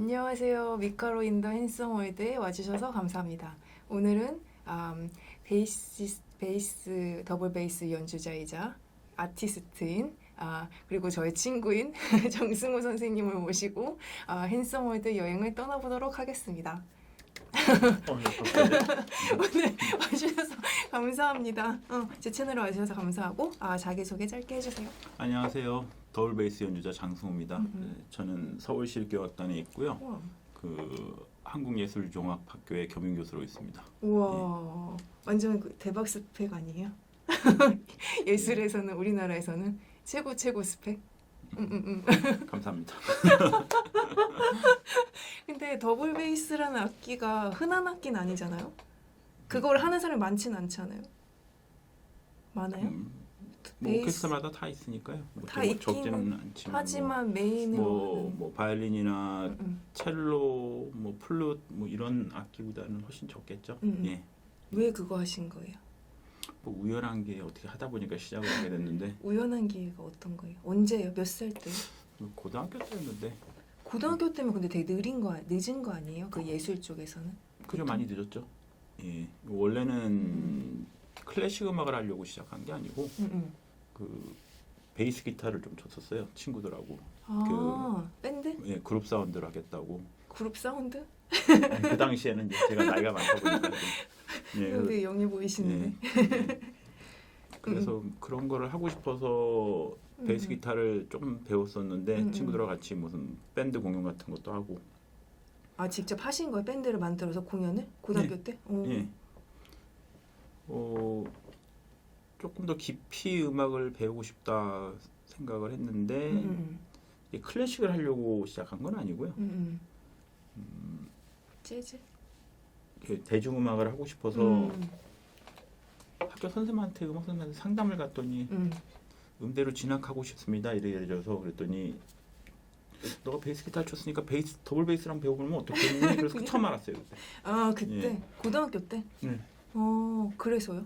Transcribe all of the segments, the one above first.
안녕하세요. 미카로 인더 핸섬 월드에 와주셔서 감사합니다. 오늘은 베이스 더블 베이스 연주자이자 아티스트인 그리고 저의 친구인 정승우 선생님을 모시고 핸섬 월드 여행을 떠나보도록 하겠습니다. 오늘 와주셔서 감사합니다. 제 채널에 와주셔서 감사하고 자기소개 짧게 해주세요. 안녕하세요. 더블 베이스 연주자 장승우입니다. 네, 저는 서울시립교악단에 있고요. 우와. 한국예술종합학교의 겸임교수로 있습니다. 우와, 완전 대박 스펙 아니에요? 예술에서는 우리나라에서는 최고 스펙. 감사합니다. 근데 더블 베이스라는 악기가 흔한 악기는 아니잖아요. 그걸 하는 사람이 많지는 않잖아요. 많아요? 뭐 오케스트라마다 다 있으니까요. 다 적지는 않지만 하지만 메인은 뭐 바이올린이나 첼로, 뭐 플룻 뭐 이런 악기보다는 훨씬 적겠죠. 예. 왜 그거 하신 거예요? 뭐 우연한 게 어떻게 하다 보니까 시작을 하게 됐는데. 우연한 기회가 어떤 거예요? 언제요? 몇 살 때? 고등학교 때였는데. 고등학교 때면 근데 되게 늦은 거 아니에요? 그 예술 쪽에서는? 그죠, 많이 늦었죠. 예. 원래는 클래식 음악을 하려고 시작한 게 아니고 그 베이스 기타를 좀 쳤었어요, 친구들하고. 밴드? 예, 그룹 사운드를 하겠다고. 그룹 사운드? 그 당시에는 이제 제가 나이가 많다 보니까 되게 영해 보이시는데. 예. 그래서 그런 거를 하고 싶어서 베이스 기타를 좀 배웠었는데 친구들하고 같이 무슨 밴드 공연 같은 것도 하고. 직접 하신 거예요? 밴드를 만들어서 공연을? 고등학교 때? 예. 조금 더 깊이 음악을 배우고 싶다 생각을 했는데 클래식을 하려고 시작한 건 아니고요. 재즈? 대중음악을 하고 싶어서 학교 선생님한테 음악 선생님한테 상담을 갔더니 음대로 진학하고 싶습니다 이래서 그랬더니 너가 베이스 기타를 쳤으니까 더블 베이스랑 배워보면 어떻겠니? 그래서 처음 알았어요. 그때? 예. 고등학교 때? 네. 그래서요?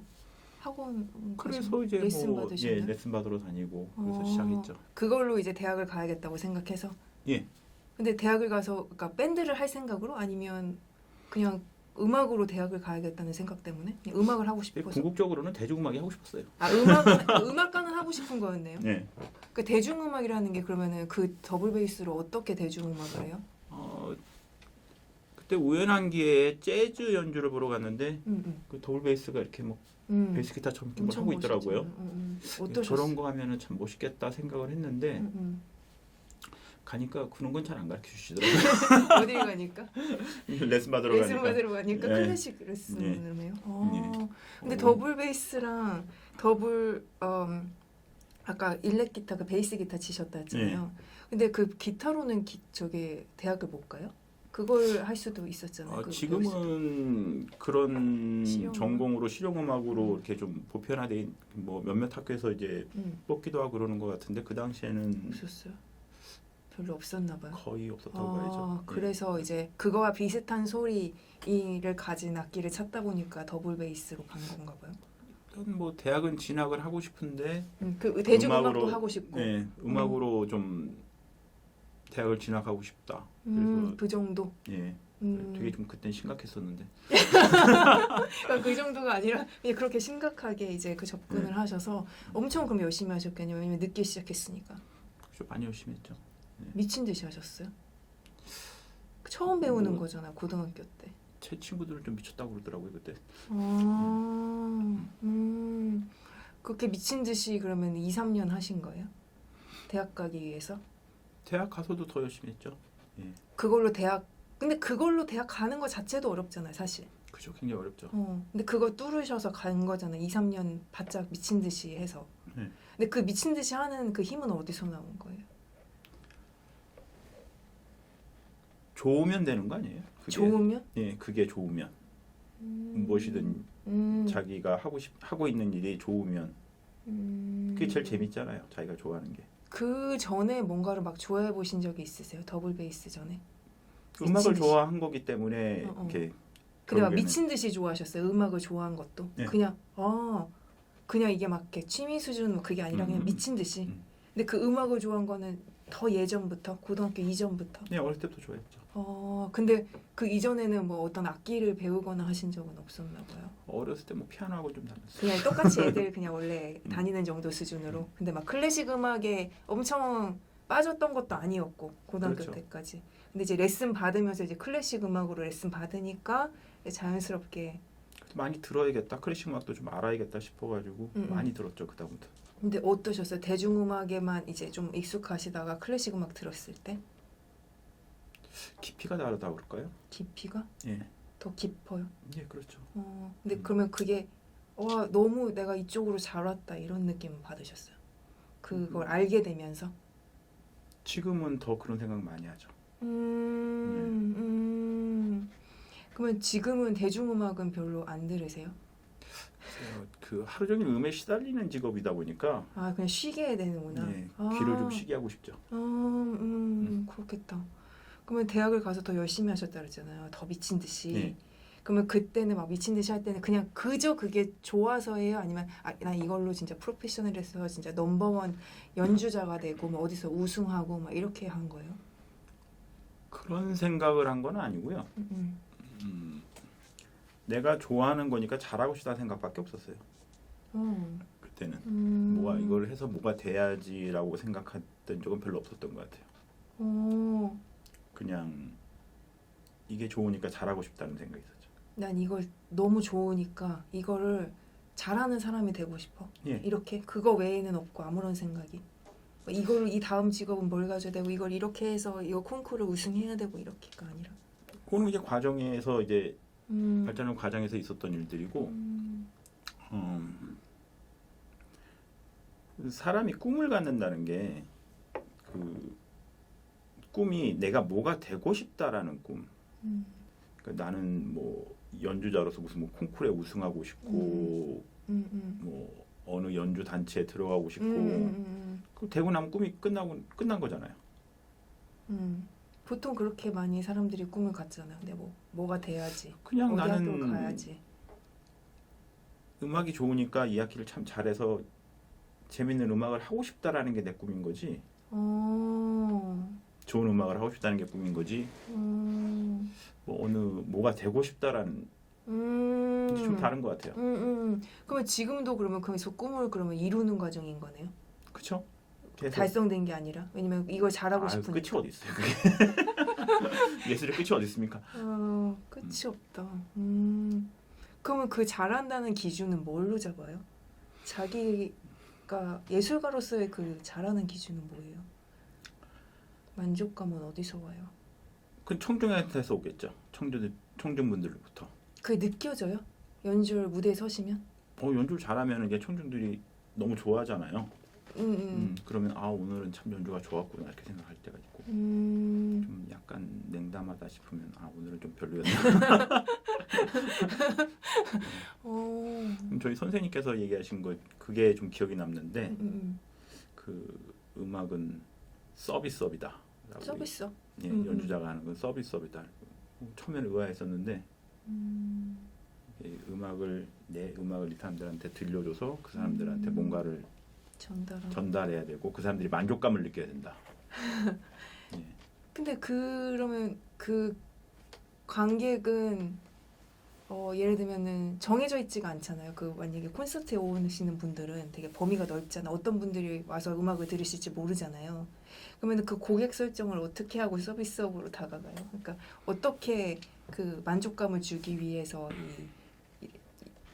학원 그래서 이제 레슨 받으셨나요? 레슨 받으러 다니고 그래서 시작했죠. 그걸로 이제 대학을 가야겠다고 생각해서? 예. 근데 대학을 가서 그러니까 밴드를 할 생각으로 아니면 그냥 음악으로 대학을 가야겠다는 생각 때문에 그냥 음악을 하고 싶어서? 궁극적으로는 대중음악이 하고 싶었어요. 음악가는 하고 싶은 거였네요. 네. 그 대중음악이라는 게 그러면은 그 더블 베이스로 어떻게 대중음악을 해요? 그때 우연한 기회에 재즈 연주를 보러 갔는데 그 더블 베이스가 이렇게 뭐 베이스 기타처럼 이렇게 하고 있더라고요. 저런 거 하면은 참 멋있겠다 생각을 했는데 가니까 그런 건 잘 안 가르쳐 주시더라고요. 어딜 가니까? 레슨 받으러 가니까 클래식 레슨을 해요. 근데 더블 베이스랑 아까 일렉 기타 그 베이스 기타 치셨다 했잖아요. 근데 그 기타로는 저게 대학을 못 가요? 그걸 할 수도 있었잖아요. 지금은 그런 실용음악? 전공으로 실용음악으로 이렇게 좀 보편화돼 뭐 몇몇 학교에서 이제 뽑기도 하고 그러는 것 같은데 그 당시에는 없었어요. 별로 없었나 봐요. 거의 없었다고 봐야죠. 그래서 이제 그거와 비슷한 소리를 가진 악기를 찾다 보니까 더블 베이스로 간 건가 봐요. 일단 뭐 대학은 진학을 하고 싶은데 그 대중음악도 하고 싶고 음악으로 좀 대학을 진학하고 싶다. 그래서 그 정도? 예. 되게 좀 그땐 심각했었는데. 그러니까 그 정도가 아니라 그냥 그렇게 심각하게 이제 그 접근을 하셔서 엄청 그럼 열심히 하셨겠네요. 왜냐면 늦게 시작했으니까. 그렇죠. 많이 열심히 했죠. 미친 듯이 하셨어요? 처음 배우는 거잖아, 고등학교 때. 제 친구들은 좀 미쳤다고 그러더라고요, 그때. 그렇게 미친 듯이 그러면 2, 3년 하신 거예요? 대학 가기 위해서? 대학 가서도 더 열심히 했죠. 예. 근데 그걸로 대학 가는 거 자체도 어렵잖아요, 사실. 그죠, 굉장히 어렵죠. 근데 그거 뚫으셔서 간 거잖아요, 2, 3년 바짝 미친 듯이 해서. 근데 그 미친 듯이 하는 그 힘은 어디서 나온 거예요? 좋으면 되는 거 아니에요? 좋으면? 예, 그게 좋으면 무엇이든 자기가 하고 있는 일이 좋으면 그게 제일 재밌잖아요. 자기가 좋아하는 게. 그 전에 뭔가를 막 좋아해 보신 적이 있으세요? 더블 베이스 전에? 음악을 좋아한 거기 때문에 이렇게. 근데 막 미친 듯이 좋아하셨어요? 음악을 좋아한 것도? 네. 그냥 이게 막 이렇게 취미 수준 뭐 그게 아니라 그냥 미친 듯이. 근데 그 음악을 좋아한 거는 더 예전부터 고등학교 이전부터. 네, 어릴 때부터 좋아했죠. 근데 그 이전에는 뭐 어떤 악기를 배우거나 하신 적은 없었나 봐요. 어렸을 때 뭐 피아노하고 좀 다녔어요. 그냥 똑같이 애들 그냥 원래 다니는 정도 수준으로. 근데 막 클래식 음악에 엄청 빠졌던 것도 아니었고 고등학교 그렇죠. 때까지. 근데 이제 레슨 받으면서 이제 클래식 음악으로 레슨 받으니까 자연스럽게. 많이 들어야겠다. 클래식 음악도 좀 알아야겠다 싶어가지고 많이 들었죠 그다음부터. 근데 어떠셨어요? 대중음악에만 이제 좀 익숙하시다가 클래식 음악 들었을 때 깊이가 다르다고 그럴까요? 깊이가 예, 더 깊어요. 예, 그렇죠. 근데 그러면 그게 와 너무 내가 이쪽으로 잘 왔다 이런 느낌 받으셨어요? 그걸 알게 되면서? 지금은 더 그런 생각 많이 하죠. 그러면 지금은 대중음악은 별로 안 들으세요? 그 하루 종일 음에 시달리는 직업이다 보니까 아 그냥 쉬게 되는구나. 예, 귀를 좀 쉬게 하고 싶죠. 그렇겠다. 그러면 대학을 가서 더 열심히 하셨다 그랬잖아요. 더 미친 듯이. 네. 그러면 그때는 막 미친 듯이 할 때는 그냥 그저 그게 좋아서 해요? 아니면 나 이걸로 진짜 프로페셔널해서 진짜 넘버원 연주자가 되고 뭐 어디서 우승하고 막 이렇게 한 거예요? 그런 생각을 한 건 아니고요. 내가 좋아하는 거니까 잘하고 싶다 생각밖에 없었어요. 그때는 뭐가 이걸 해서 뭐가 돼야지라고 생각했던 적은 별로 없었던 것 같아요. 그냥 이게 좋으니까 잘하고 싶다는 생각이 있었죠. 난 이걸 너무 좋으니까 이거를 잘하는 사람이 되고 싶어. 예. 이렇게 그거 외에는 없고 아무런 생각이. 이걸로 이 다음 직업은 뭘 가져야 되고 이걸 이렇게 해서 이거 콩쿠르 우승해야 되고 이렇게가 아니라. 그거는 이제 과정에서 이제 발전하는 과정에서 있었던 일들이고 사람이 꿈을 갖는다는 게 그 꿈이 내가 뭐가 되고 싶다라는 꿈. 그러니까 나는 뭐 연주자로서 무슨 뭐 콩쿠르에 우승하고 싶고 뭐 어느 연주 단체에 들어가고 싶고 그 되고 나면 꿈이 끝난 거잖아요. 보통 그렇게 많이 사람들이 꿈을 갖잖아요. 근데 뭐가 돼야지. 그냥 어디 나는 학교를 가야지. 음악이 좋으니까 이 악기를 참 잘해서 재밌는 음악을 하고 싶다라는 게 내 꿈인 거지. 좋은 음악을 하고 싶다는 게 꿈인 거지. 뭐 뭐가 되고 싶다라는 좀 다른 것 같아요. 그러면 지금도 그러면 거기서 꿈을 그러면 이루는 과정인 거네요. 그렇죠? 계속. 달성된 게 아니라 왜냐면 이걸 잘하고 싶으니까. 끝이 어디 있어요? 그게 예술의 끝이 어디 있습니까? 끝이 없다. 그러면 그 잘한다는 기준은 뭘로 잡아요? 자기가 예술가로서의 그 잘하는 기준은 뭐예요? 만족감은 어디서 와요? 그 청중한테서 오겠죠. 청중분들로부터. 그게 느껴져요? 연주를 무대에 서시면? 연주를 잘하면 이제 청중들이 너무 좋아하잖아요. 그러면 오늘은 참 연주가 좋았구나 이렇게 생각할 때가 있고 좀 약간 냉담하다 싶으면 오늘은 좀 별로였나. 저희 선생님께서 얘기하신 거 그게 좀 기억이 남는데 그 음악은 서비스업이다. 서비스? 예, 연주자가 하는 건 서비스업이다. 처음에는 의아했었는데 내 음악을 이 사람들한테 들려줘서 그 사람들한테 뭔가를 전달해야 되고 그 사람들이 만족감을 느껴야 된다. 예. 근데 그러면 그 관객은 예를 들면은 정해져 있지가 않잖아요. 그 만약에 콘서트에 오시는 분들은 되게 범위가 넓잖아. 어떤 분들이 와서 음악을 들으실지 모르잖아요. 그러면 그 고객 설정을 어떻게 하고 서비스업으로 다가가요? 그러니까 어떻게 그 만족감을 주기 위해서 이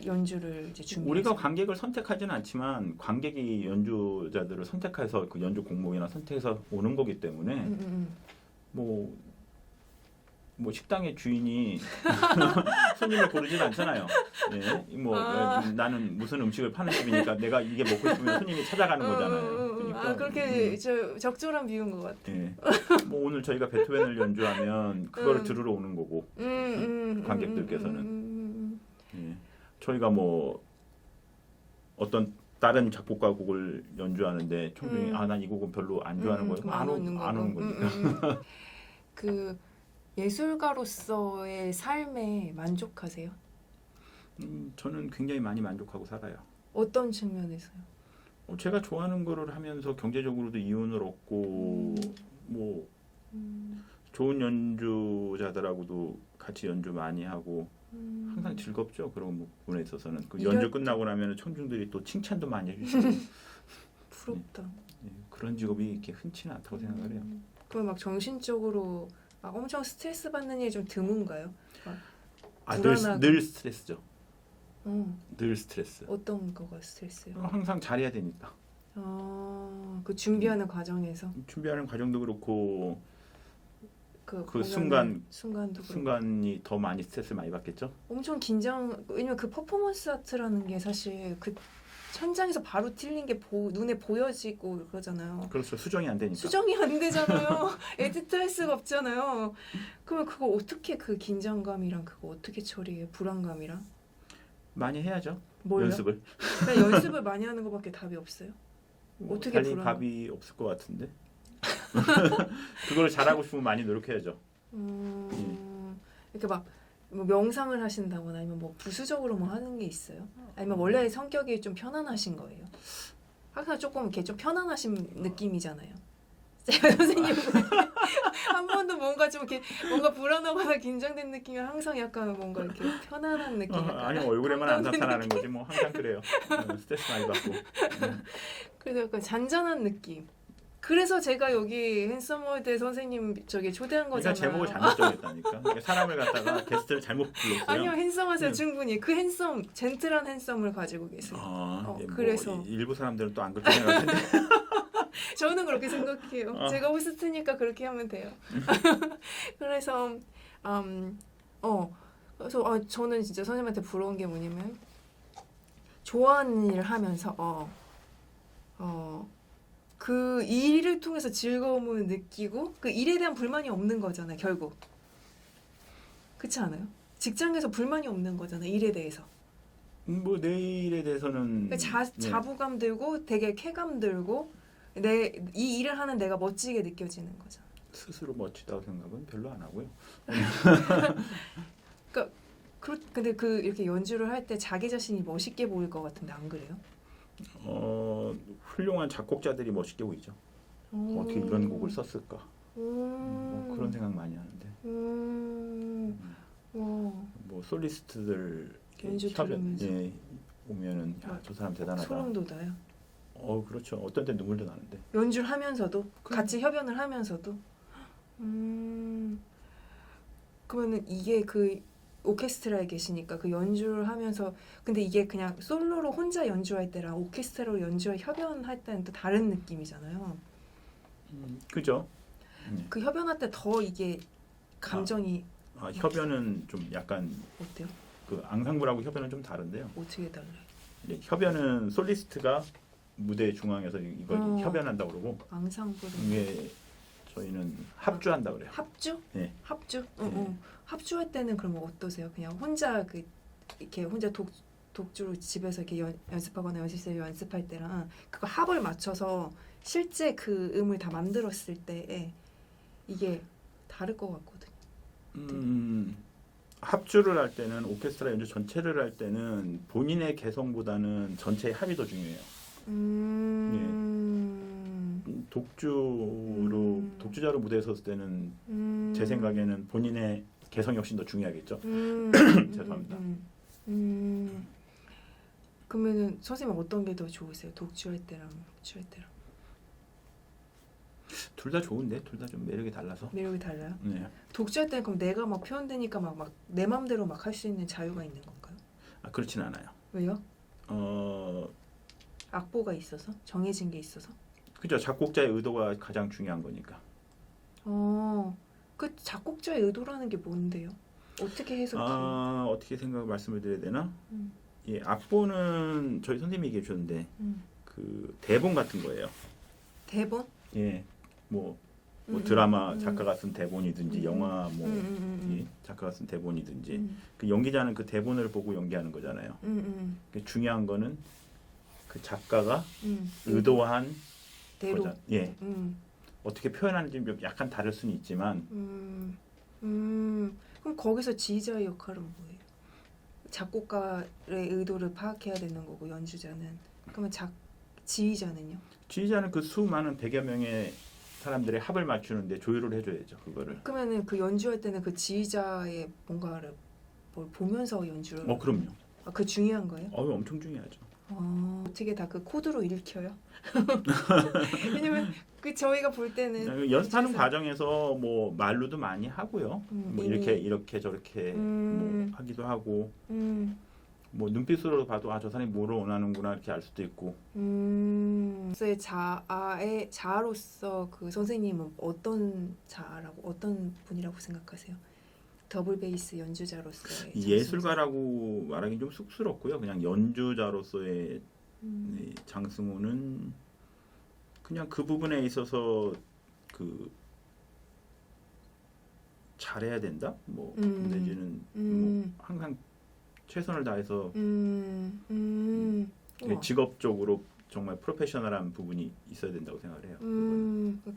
연주를 이제 준비해서 우리가 관객을 선택하지는 않지만 관객이 연주자들을 선택해서 그 연주 공목이나 선택해서 오는 거기 때문에 뭐 식당의 주인이 손님을 고르진 않잖아요. 예, 나는 무슨 음식을 파는 집이니까 내가 이게 먹고 싶으면 손님이 찾아가는 거잖아요. 그러니까, 그렇게 적절한 비유인 것 같아. 예, 오늘 저희가 베토벤을 연주하면 그거를 들으러 오는 거고 관객들께서는 예, 저희가 뭐 어떤 다른 작곡가 곡을 연주하는데 청중이 난 이 곡은 별로 안 좋아하는 거예요. 안 오는 거니까. 그 예술가로서의 삶에 만족하세요? 저는 굉장히 많이 만족하고 살아요. 어떤 측면에서요? 제가 좋아하는 거를 하면서 경제적으로도 이윤을 얻고 좋은 연주자들하고도 같이 연주 많이 하고 항상 즐겁죠. 그런 부분에 있어서는 그 연주 끝나고 나면 청중들이 또 칭찬도 많이 해주시고 부럽다. 예, 그런 직업이 이렇게 흔치는 않다고 생각을 해요. 그럼 막 정신적으로 막 엄청 스트레스 받는 일이 좀 드문가요? 늘 스트레스죠. 어, 늘 스트레스. 어떤 거가 스트레스예요? 항상 잘해야 되니까. 그 준비하는 과정에서 준비하는 과정도 그렇고 그 공연을- 순간이 더 많이 스트레스 많이 받겠죠. 엄청 왜냐면 그 퍼포먼스 아트라는 게 사실 그 현장에서 바로 틀린 게 눈에 보여지고 그러잖아요. 그렇죠. 수정이 안 되니까. 수정이 안 되잖아요. 에디트할 수가 없잖아요. 그러면 그거 어떻게 그 긴장감이랑 그거 어떻게 처리해요? 불안감이랑? 많이 해야죠. 뭘요? 연습을. 그냥 연습을 많이 하는 것밖에 답이 없어요. 어떻게 달리 불안해? 답이 없을 것 같은데. 그걸 잘하고 싶으면 많이 노력해야죠. 이렇게 막뭐 명상을 하신다거나 아니면 뭐 부수적으로 뭐 하는 게 있어요? 아니면 원래 성격이 좀 편안하신 거예요? 항상 조금 이렇게 좀 편안하신 느낌이잖아요. 선생님 한 번도 뭔가 좀 이렇게 뭔가 불안하거나 긴장된 느낌이 항상 약간 뭔가 이렇게 편안한 느낌. 아니 얼굴에만 안 나타나는 거지 뭐 항상 그래요. 스트레스 많이 받고. 그래서 약간 잔잔한 느낌. 그래서 제가 여기 핸섬월드 선생님 저기 초대한 그러니까 거잖아요. 제목을 잘못 정했다니까. 그러니까 사람을 갖다가 게스트를 잘못 불렀어요. 아니요, 핸섬하세요. 충분히 그 젠틀한 핸섬을 가지고 계세요. 그래서 뭐 일부 사람들은 또 안 그렇게 생각하는데. 저는 그렇게 생각해요. 제가 호스트니까 그렇게 하면 돼요. 그래서 그래서 저는 진짜 선생님한테 부러운 게 뭐냐면 좋아하는 일을 하면서 그 일을 통해서 즐거움을 느끼고 그 일에 대한 불만이 없는 거잖아요. 결국 그렇지 않아요? 직장에서 불만이 없는 거잖아요. 일에 대해서. 뭐 내일에 대해서는 자부감 들고 되게 쾌감 들고 이 일을 하는 내가 멋지게 느껴지는 거죠. 스스로 멋지다고 생각은 별로 안 하고요. 근데 이렇게 연주를 할 때 자기 자신이 멋있게 보일 것 같은데 안 그래요? 훌륭한 작곡자들이 멋있게 보이죠. 어떻게 이런 곡을 썼을까? 뭐 그런 생각 많이 하는데. 뭐 솔리스트들 연주 들으면서 오면은 저 사람 대단하다. 소름 돋아요. 그렇죠. 어떤 때 눈물도 나는데. 연주를 하면서도 같이 협연을 하면서도. 그러면은 이게 그 오케스트라에 계시니까 그 연주를 하면서 근데 이게 그냥 솔로로 혼자 연주할 때랑 오케스트라로 협연할 때는 또 다른 느낌이잖아요. 그죠? 그 협연할 때 더 이게 감정이 협연은 좀 약간 어때요? 그 앙상블하고 협연은 좀 다른데요. 어떻게 달라요? 협연은 솔리스트가 무대 중앙에서 이걸 협연한다고 그러고 앙상블은 이게 저희는 합주한다 그래요. 합주? 네. 합주? 합주할 때는 그러면 어떠세요? 그냥 혼자 이렇게 혼자 독주로 집에서 이렇게 연습하거나 연습실에서 연습할 때랑 그거 합을 맞춰서 실제 그 음을 다 만들었을 때 이게 다를 것 같거든요. 합주를 할 때는 오케스트라 연주 전체를 할 때는 본인의 개성보다는 전체의 합이 더 중요해요. 독주자로 무대에 섰을 때는 제 생각에는 본인의 개성이 훨씬 더 중요하겠죠. 죄송합니다. 그러면은 선생님 어떤 게 더 좋으세요? 독주할 때랑 합주할 때랑? 둘 다 좋은데 둘 다 좀 매력이 달라서. 매력이 달라요? 네. 독주할 때는 그럼 내가 막 표현되니까 막 내 맘대로 막 할 수 있는 자유가 있는 건가요? 그렇진 않아요. 왜요? 악보가 있어서? 정해진 게 있어서? 그죠. 작곡자의 의도가 가장 중요한 거니까. 그 작곡자의 의도라는 게 뭔데요? 어떻게 해석해요? 어떻게 말씀을 드려야 되나? 예, 악보는 저희 선생님이 얘기해 주셨는데 그 대본 같은 거예요. 대본? 예, 뭐 드라마 작가가 쓴 대본이든지 영화 작가가 쓴 대본이든지 그 연기자는 그 대본을 보고 연기하는 거잖아요. 중요한 거는 그 작가가 의도한 대로. 예. 어떻게 표현하는지 약간 다를 수는 있지만. 그럼 거기서 지휘자의 역할은 뭐예요? 작곡가의 의도를 파악해야 되는 거고 연주자는. 그러면 지휘자는요? 지휘자는 그 수많은 100여 명의 사람들의 합을 맞추는데 조율을 해줘야죠. 그거를. 그러면은 그 연주할 때는 그 지휘자의 뭔가를 뭘 보면서 연주를. 그럼요. 그 중요한 거예요? 엄청 중요하죠. 어떻게 다 그 코드로 읽혀요? 왜냐면 그 저희가 볼 때는 연습하는 그래서- 과정에서 뭐 말로도 많이 하고요. 뭐 이미- 이렇게 저렇게 뭐 하기도 하고 뭐 눈빛으로 봐도 저 사람이 뭐를 원하는구나 이렇게 알 수도 있고. 의 자아로서 그 선생님은 어떤 자아라고 어떤 분이라고 생각하세요? 더블 베이스 연주자로서의 예술가라고 말하기 좀 쑥스럽고요. 그냥 연주자로서의 이 장승우는 그냥 그 부분에 있어서 그 잘해야 된다. 뭐 내지는 뭐 항상 최선을 다해서 우와. 직업적으로 정말 프로페셔널한 부분이 있어야 된다고 생각을 해요.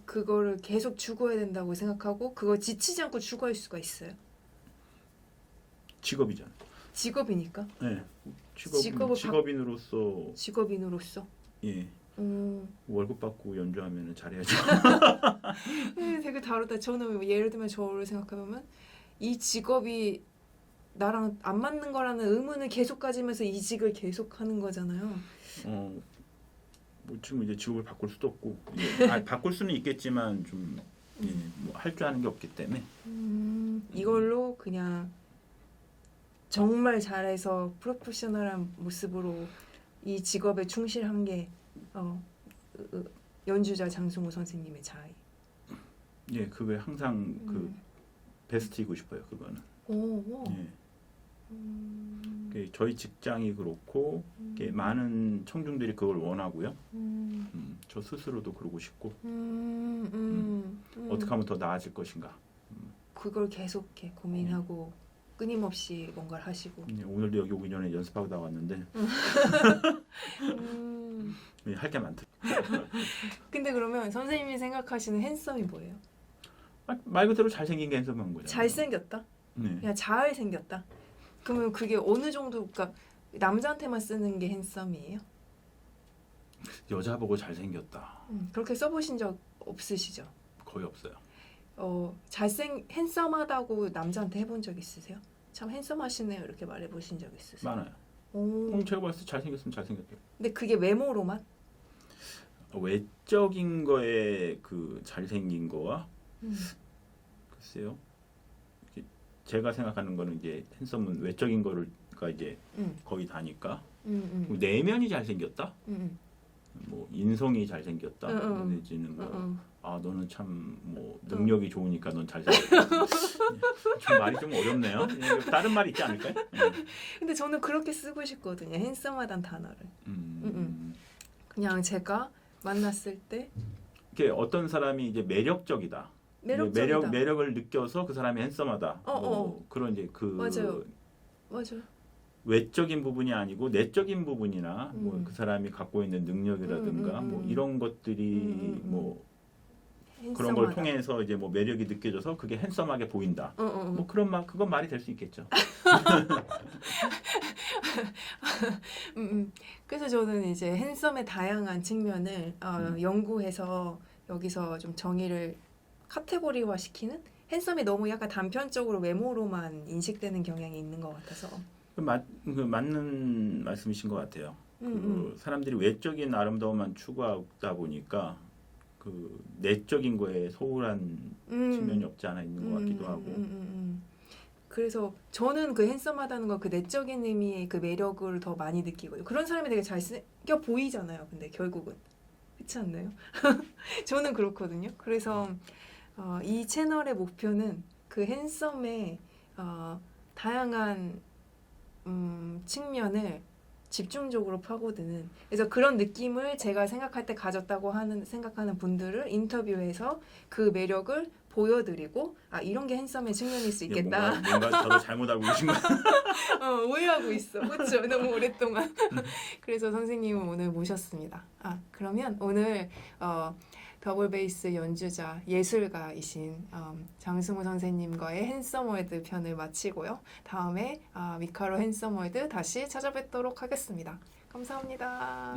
그거를 계속 추구해야 된다고 생각하고 그거 지치지 않고 추구할 수가 있어요. 직업이잖아요. 직업이니까. 네. 직업인으로서 직업인으로서. 예. 월급 받고 연주하면 잘해야죠. 되게 다르다. 저는 예를 들면 저를 생각해보면 이 직업이 나랑 안 맞는 거라는 의문을 계속 가지면서 이직을 계속 하는 거잖아요. 뭐 지금 이제 직업을 바꿀 수도 없고 바꿀 수는 있겠지만 좀 뭐 할 줄 아는 게 없기 때문에 이걸로 그냥 정말 잘해서 프로페셔널한 모습으로 이 직업에 충실한 게 연주자 장승우 선생님의 자아. 예, 그게 항상 그 베스트이고 싶어요. 그거는. 예. 저희 직장이 그렇고 많은 청중들이 그걸 원하고요. 저 스스로도 그러고 싶고 어떻게 하면 더 나아질 것인가. 그걸 계속 이렇게 고민하고 끊임없이 뭔가를 하시고. 오늘도 여기 오기 전에 연습하고 나왔는데 할 게 많더라고요. 근데 그러면 선생님이 생각하시는 핸섬이 뭐예요? 말 그대로 잘생긴 게 핸섬한 거잖아요. 잘생겼다? 네. 그냥 잘생겼다? 그러면 그게 어느 정도, 그러니까 남자한테만 쓰는 게 핸섬이에요? 여자 보고 잘생겼다. 그렇게 써보신 적 없으시죠? 거의 없어요. 핸섬하다고 남자한테 해본 적 있으세요? 참 핸섬하시네요 이렇게 말해보신 적 있으세요? 많아요. 오. 제가 봤을 때 잘생겼으면 잘생겼대요. 근데 그게 외모로만? 외적인 거에 그 잘생긴 거와 글쎄요. 제가 생각하는 거는 이제 핸섬은 외적인 거가 이제 거의 다니까 내면이 잘생겼다. 뭐 인성이 잘생겼다. 내지는 뭐 너는 참 뭐 능력이 좋으니까 넌 잘생겼다. 좀 말이 좀 어렵네요. 다른 말이 있지 않을까요? 근데 저는 그렇게 쓰고 싶거든요. 핸섬하단 단어를. 그냥 제가 만났을 때 이게 어떤 사람이 이제 매력적이다. 매력을 느껴서 그 사람이 핸섬하다. 뭐 그런 이제 그 맞아요. 외적인 부분이 아니고 내적인 부분이나 뭐 그 사람이 갖고 있는 능력이라든가 뭐 이런 것들이 뭐 그런 걸 통해서 이제 뭐 매력이 느껴져서 그게 핸섬하게 보인다. 뭐 그런 그건 말이 될 수 있겠죠. 그래서 저는 이제 핸섬의 다양한 측면을 연구해서 여기서 좀 정의를 카테고리화 시키는, 핸섬이 너무 약간 단편적으로 외모로만 인식되는 경향이 있는 것 같아서. 맞는 말씀이신 것 같아요. 그 사람들이 외적인 아름다움만 추구하다 보니까 그 내적인 거에 소홀한 측면이 없지 않아 있는 것 같기도 하고. 그래서 저는 그 핸섬하다는 거, 그 내적인 의미의 그 매력을 더 많이 느끼고요. 그런 사람이 되게 잘생겨 보이잖아요. 근데 결국은 그렇지 않나요? 저는 그렇거든요. 그래서 이 채널의 목표는 그 핸섬의 다양한 측면을 집중적으로 파고드는, 그래서 그런 느낌을 제가 생각할 때 가졌다고 생각하는 분들을 인터뷰해서 그 매력을 보여드리고, 이런 게 핸섬의 측면일 수 있겠다. 뭔가 저를 잘못 알고 계신 거. 오해하고 있어. 그렇죠? 너무 오랫동안. 그래서 선생님을 오늘 모셨습니다. 그러면 오늘 더블 베이스 연주자, 예술가이신 장승우 선생님과의 핸섬 월드 편을 마치고요. 다음에 미카로 핸섬 월드 다시 찾아뵙도록 하겠습니다. 감사합니다.